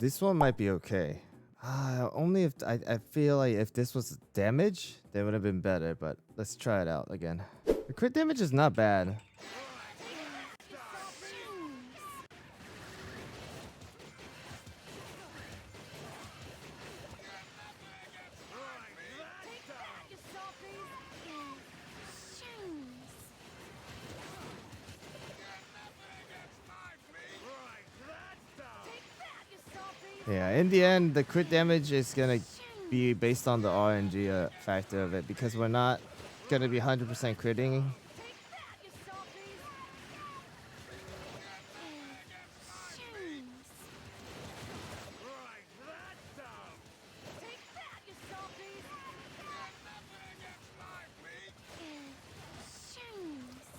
this one might be okay. Only if I feel like if this was damage, they would have been better. But let's try it out again. The crit damage is not bad. Yeah, in the end, the crit damage is gonna be based on the RNG factor of it because we're not gonna be 100% critting.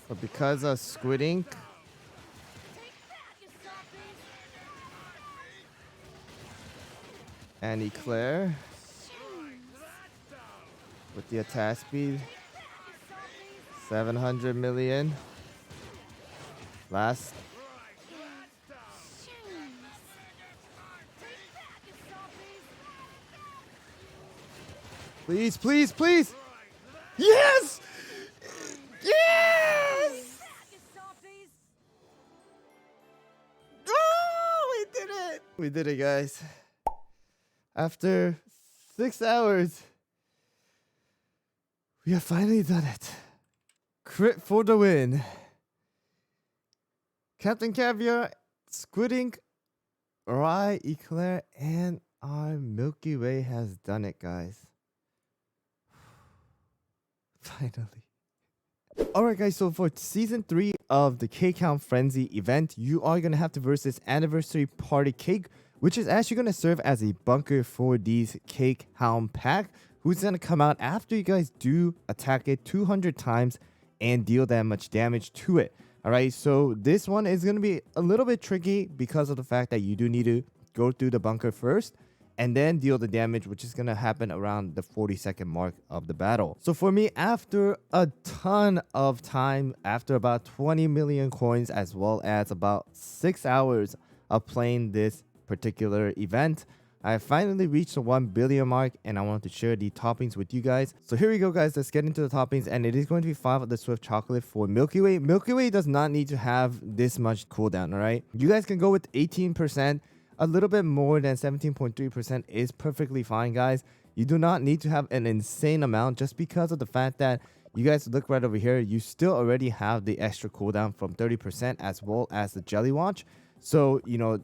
But because of Squid Ink, and Eclair with the attack speed 700 million. Last. Please, please, please. Yes! Yes! Oh, we did it! We did it, guys. After 6 hours, we have finally done it. Crit for the win. Captain Caviar, Squid Ink, Rye, Eclair, and our Milky Way has done it, guys. Finally. Alright guys, so for season 3 of the Cake Count Frenzy event, you are going to have to versus Anniversary Party Cake, which is actually going to serve as a bunker for these Cake Hound pack, who's going to come out after you guys do attack it 200 times and deal that much damage to it. Alright, so this one is going to be a little bit tricky because of the fact that you do need to go through the bunker first and then deal the damage, which is going to happen around the 40-second mark of the battle. So for me, after a ton of time, after about 20 million coins, as well as about 6 hours of playing this particular event, I finally reached the 1 billion mark, and I wanted to share the toppings with you guys. So here we go, guys. Let's get into the toppings, and it is going to be 5 of the Swift Chocolate for Milky Way. Milky Way does not need to have this much cooldown, all right? You guys can go with 18%. A little bit more than 17.3% is perfectly fine, guys. You do not need to have an insane amount just because of the fact that you guys look right over here. You still already have the extra cooldown from 30% as well as the Jelly Watch. So, you know,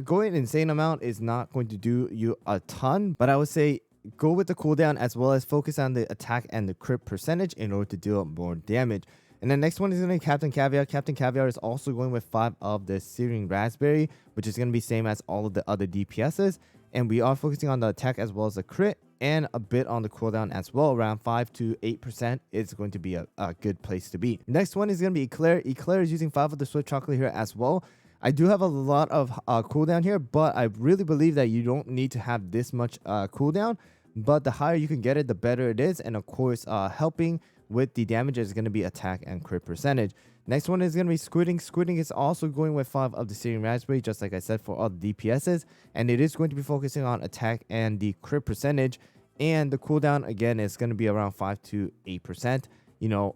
going insane amount is not going to do you a ton, but I would say go with the cooldown as well as focus on the attack and the crit percentage in order to deal more damage. And the next one is going to be Captain Caviar. Captain Caviar is also going with 5 of the Searing Raspberry, which is going to be same as all of the other DPSs. And we are focusing on the attack as well as the crit and a bit on the cooldown as well. Around 5 to 8% is going to be a good place to be. Next one is going to be Eclair. Eclair is using 5 of the Swift Chocolate here as well. I do have a lot of cooldown here, but I really believe that you don't need to have this much cooldown. But the higher you can get it, the better it is. And of course, helping with the damage is going to be attack and crit percentage. Next one is going to be Squid Ink. Squid Ink is also going with 5 of the Searing Raspberry, just like I said, for all the DPSs. And it is going to be focusing on attack and the crit percentage. And the cooldown, again, is going to be around 5 to 8%. You know,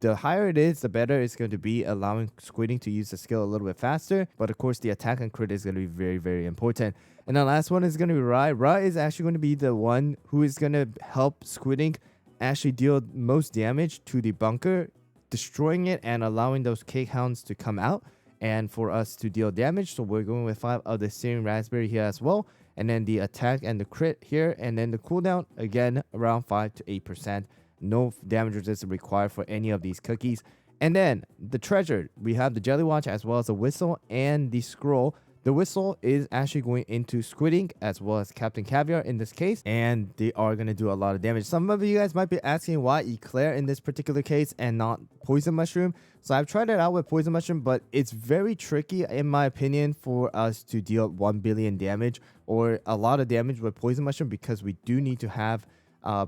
the higher it is, the better it's going to be, allowing Squid Ink to use the skill a little bit faster. But of course, the attack and crit is going to be very, very important. And the last one is going to be Rye. Rye is actually going to be the one who is going to help Squid Ink actually deal most damage to the bunker, destroying it and allowing those Cake Hounds to come out and for us to deal damage. So we're going with 5 of the Searing Raspberry here as well. And then the attack and the crit here. And then the cooldown, again, around 5 to 8%. No damage resistance required for any of these cookies. And then the treasure, we have the Jelly Watch as well as the whistle and the scroll. The whistle is actually going into Squid Ink as well as Captain Caviar in this case, and they are going to do a lot of damage. Some of you guys might be asking why Eclair in this particular case and not Poison Mushroom. So I've tried it out with Poison Mushroom, but it's very tricky in my opinion for us to deal 1 billion damage or a lot of damage with Poison Mushroom, because we do need to have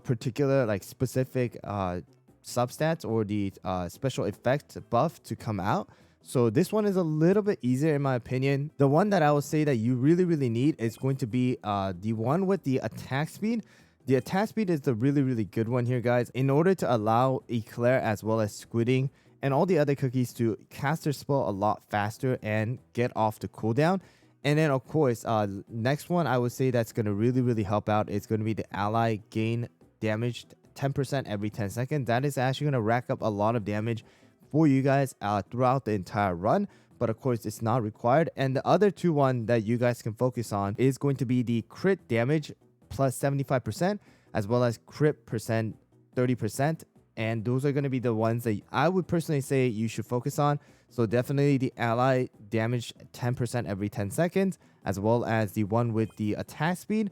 particular like specific substats or the special effect buff to come out. So this one is a little bit easier in my opinion. The one that I would say that you really need is going to be the one with the attack speed. The attack speed is the really good one here, guys. In order to allow Eclair as well as Squidding and all the other cookies to cast their spell a lot faster and get off the cooldown. And then of course, next one I would say that's going to really help out is going to be the ally gain damage 10% every 10 seconds. That is actually going to rack up a lot of damage for you guys throughout the entire run. But of course, it's not required. And the other two one that you guys can focus on is going to be the crit damage plus 75%, as well as crit percent 30%. And those are going to be the ones that I would personally say you should focus on. So definitely the ally damage 10% every 10 seconds, as well as the one with the attack speed.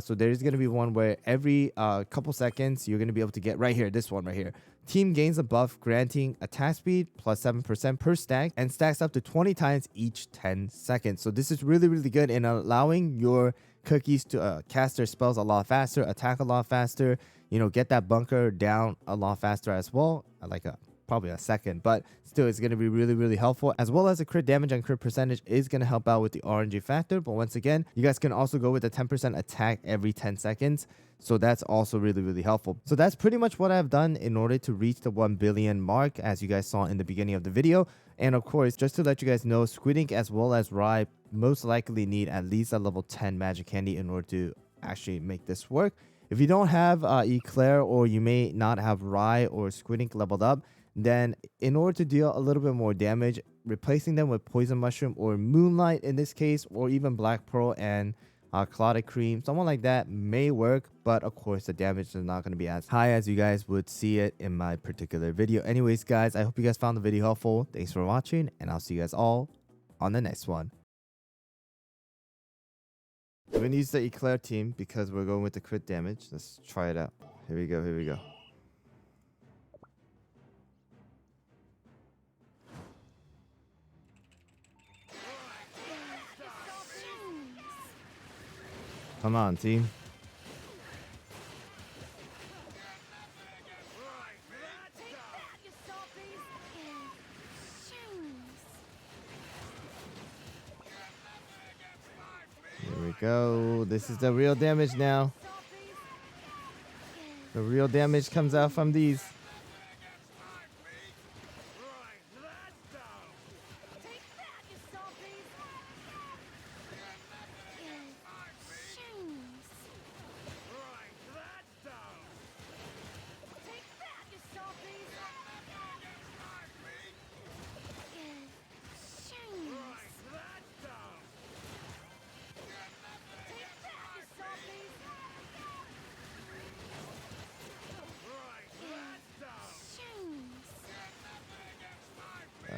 So there's going to be one where every couple seconds, you're going to be able to get right here, this one right here. Team gains a buff granting attack speed plus 7% per stack and stacks up to 20 times each 10 seconds. So this is really good in allowing your cookies to cast their spells a lot faster, attack a lot faster, you know, get that bunker down a lot faster as well. Like probably a second, but still it's going to be really helpful, as well as the crit damage and crit percentage is going to help out with the RNG factor. But once again, you guys can also go with a 10% attack every 10 seconds. So that's also really helpful. So that's pretty much what I've done in order to reach the 1 billion mark, as you guys saw in the beginning of the video. And of course, just to let you guys know, Squidding as well as Rye most likely need at least a level 10 magic candy in order to actually make this work. If you don't have Eclair, or you may not have Rye or Squidding leveled up, then in order to deal a little bit more damage, replacing them with Poison Mushroom or Moonlight in this case, or even Black Pearl and Clotted Cream, someone like that may work. But of course, the damage is not going to be as high as you guys would see it in my particular video. Anyways, guys, I hope you guys found the video helpful. Thanks for watching, and I'll see you guys all on the next one. We're going to use the Eclair team because we're going with the crit damage. Let's try it out. Here we go. Come on, team. Here we go. This is the real damage now. The real damage comes out from these.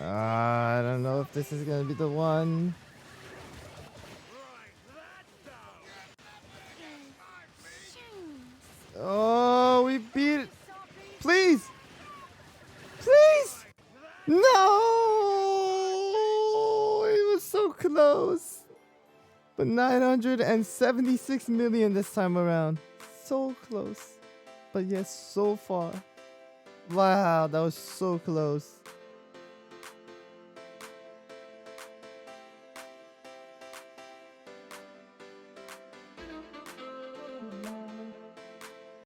I don't know if this is gonna be the one. Oh, we beat it. Please! No! It was so close. But 976 million this time around. So close. But yes, so far. Wow, that was so close.